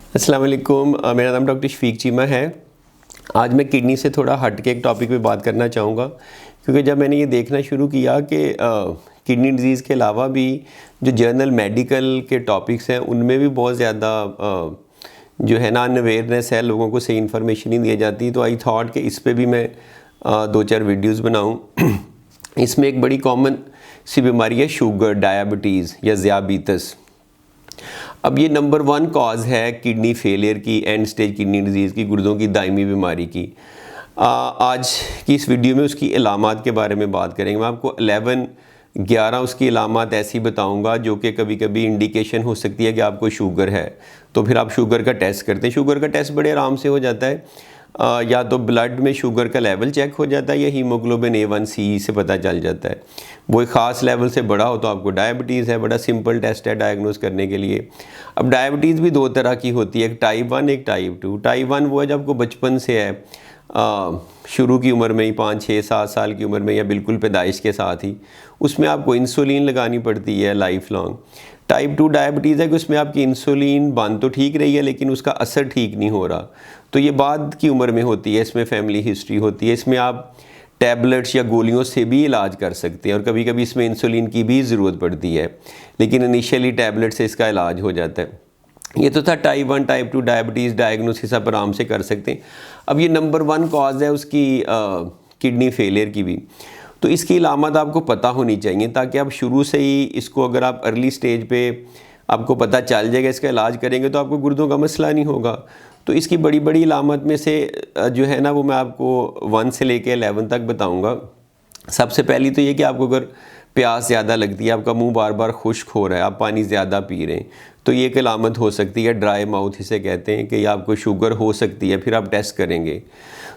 अस्सलाम वालेकुम। मेरा नाम डॉक्टर शफीक चीमा है। आज मैं किडनी से थोड़ा हट के एक टॉपिक पे बात करना चाहूँगा, क्योंकि जब मैंने ये देखना शुरू किया कि किडनी डिज़ीज़ के अलावा भी जो जर्नल मेडिकल के टॉपिक्स हैं उनमें भी बहुत ज़्यादा जो है ना अनअवेयरनेस है, लोगों को सही इन्फॉर्मेशन नहीं दी जाती। तो आई थॉट कि इस पे भी मैं 2-4 वीडियोज़ बनाऊँ। इसमें एक बड़ी कॉमन सी बीमारी है शुगर, डायबिटीज़ या ज़ियाबीतस। अब ये नंबर 1 कॉज है किडनी फेलियर की, एंड स्टेज किडनी डिजीज़ की, गुर्दों की दायमी बीमारी की। आज की इस वीडियो में उसकी अलामात के बारे में बात करेंगे। मैं आपको 11 उसकी अलामात ऐसी बताऊंगा जो कि कभी कभी इंडिकेशन हो सकती है कि आपको शुगर है, तो फिर आप शुगर का टेस्ट करते हैं। शुगर का टेस्ट बड़े आराम से हो जाता है। या तो ब्लड में शुगर का लेवल चेक हो जाता है या हीमोग्लोबिन A1C से पता चल जाता है। वो एक ख़ास लेवल से बड़ा हो तो आपको डायबिटीज़ है। बड़ा सिंपल टेस्ट है डायग्नोज करने के लिए। अब डायबिटीज़ भी 2 तरह की होती है, एक टाइप 1, एक टाइप 2। टाइप 1 वो है जब आपको बचपन से है, शुरू की उम्र में ही 5-6-7 साल की उम्र में या बिल्कुल पैदाइश के साथ ही, उसमें आपको इंसुलिन लगानी पड़ती है लाइफ लॉन्ग। टाइप 2 डायबिटीज़ है कि उसमें आपकी इंसुलिन बन तो ठीक रही है लेकिन उसका असर ठीक नहीं हो रहा, तो ये बाद की उम्र में होती है। इसमें फैमिली हिस्ट्री होती है। इसमें आप टैबलेट्स या गोलियों से भी इलाज कर सकते हैं और कभी कभी इसमें इंसुलिन की भी ज़रूरत पड़ती है, लेकिन इनिशियली टैबलेट से इसका इलाज हो जाता है। ये तो था टाइप 1। टाइप 2 डायबिटीज़ डायग्नोसिस आप आराम से कर सकते हैं। अब ये नंबर 1 कॉज है उसकी किडनी फेलियर की भी, तो इसकी अलामत आपको पता होनी चाहिए ताकि आप शुरू से ही इसको, अगर आप अर्ली स्टेज पे आपको पता चल जाएगा, इसका इलाज करेंगे तो आपको गुर्दों का मसला नहीं होगा। तो इसकी बड़ी बड़ी अलामत में से जो है ना वो मैं आपको 1 से लेके 11 तक बताऊंगा। सबसे पहली तो ये कि आपको अगर प्यास ज़्यादा लगती है, आपका मुंह बार बार खुश्क हो रहा है, आप पानी ज़्यादा पी रहे हैं, तो ये एक अलामत हो सकती है। ड्राई माउथ इसे कहते हैं कि आपको शुगर हो सकती है, फिर आप टेस्ट करेंगे।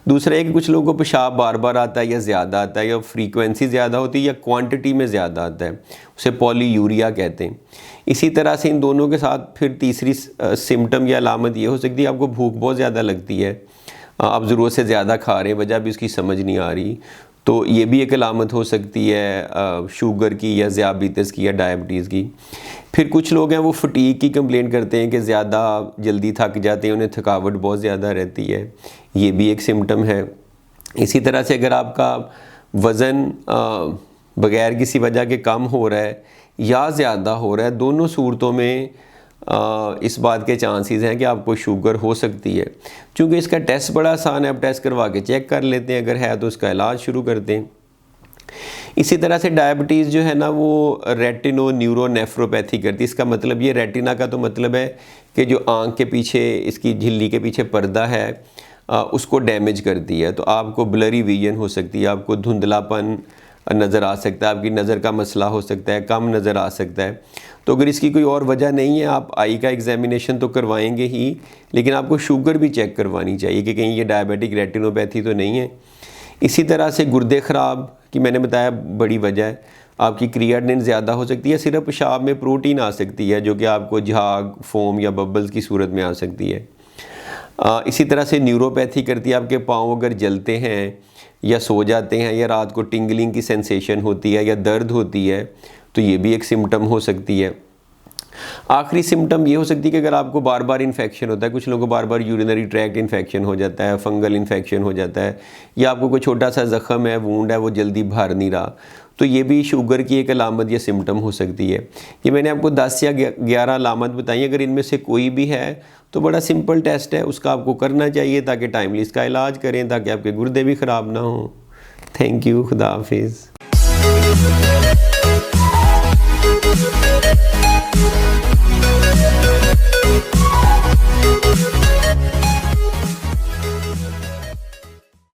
दूसरा है कि कुछ लोगों को पेशाब बार बार आता है या ज़्यादा आता है, या फ्रीक्वेंसी ज़्यादा होती है या क्वांटिटी में ज़्यादा आता है, उसे पॉलीयूरिया कहते हैं। इसी तरह से इन दोनों के साथ फिर तीसरी सिम्टम या अलामत ये हो सकती है आपको भूख बहुत ज़्यादा लगती है, आप ज़रूरत से ज़्यादा खा रहे हैं, वजह भी उसकी समझ नहीं आ रही, तो ये भी एक अलामत हो सकती है शुगर की या ज़ियाबीतस की या डायबिटीज़ की। फिर कुछ लोग हैं वो फटीग की कंप्लेन करते हैं कि ज़्यादा जल्दी थक जाते हैं, उन्हें थकावट बहुत ज़्यादा रहती है, ये भी एक सिम्टम है। इसी तरह से अगर आपका वज़न बग़ैर किसी वजह के कम हो रहा है या ज़्यादा हो रहा है, दोनों सूरतों में इस बात के चांसेस हैं कि आपको शुगर हो सकती है। क्योंकि इसका टेस्ट बड़ा आसान है, आप टेस्ट करवा के चेक कर लेते हैं, अगर है तो उसका इलाज शुरू करते हैं। इसी तरह से डायबिटीज़ जो है ना वो रेटिनो न्यूरोनेफ्रोपैथी करती है। इसका मतलब ये, रेटिना का तो मतलब है कि जो आँख के पीछे, इसकी झिल्ली के पीछे पर्दा है, उसको डैमेज करती है। तो आपको ब्लरी विजन हो सकती है, आपको धुंधलापन नज़र आ सकता है, आपकी नज़र का मसला हो सकता है, कम नज़र आ सकता है। तो अगर इसकी कोई और वजह नहीं है, आप आई का एग्जामिनेशन तो करवाएंगे ही, लेकिन आपको शुगर भी चेक करवानी चाहिए कि कहीं ये डायबिटिक रेटिनोपैथी तो नहीं है। इसी तरह से गुर्दे ख़राब की मैंने बताया बड़ी वजह है, आपकी क्रिएटिनिन ज़्यादा हो सकती है। सिर्फ पेशाब में प्रोटीन आ सकती है जो कि आपको झाग, फोम या बबल्स की सूरत में आ सकती है। इसी तरह से न्यूरोपैथी करती है, आपके पाँव अगर जलते हैं या सो जाते हैं या रात को टिंगलिंग की सेंसेशन होती है या दर्द होती है, तो ये भी एक सिम्टम हो सकती है। आखिरी सिम्टम ये हो सकती है कि अगर आपको बार बार इन्फेक्शन होता है, कुछ लोगों को बार बार यूरिनरी ट्रैक्ट इन्फेक्शन हो जाता है, फंगल इन्फेक्शन हो जाता है, या आपको कोई छोटा सा ज़ख़म है, वूंड है, वो जल्दी भर नहीं रहा, तो ये भी शुगर की एक अलामत या सिम्टम हो सकती है। ये मैंने आपको 10 या 11 अलामत बताई। अगर इनमें से कोई भी है तो बड़ा सिंपल टेस्ट है, उसका आपको करना चाहिए ताकि टाइमली इसका इलाज करें, ताकि आपके गुर्दे भी ख़राब ना हों। थैंक यू, खुदा हाफिज़।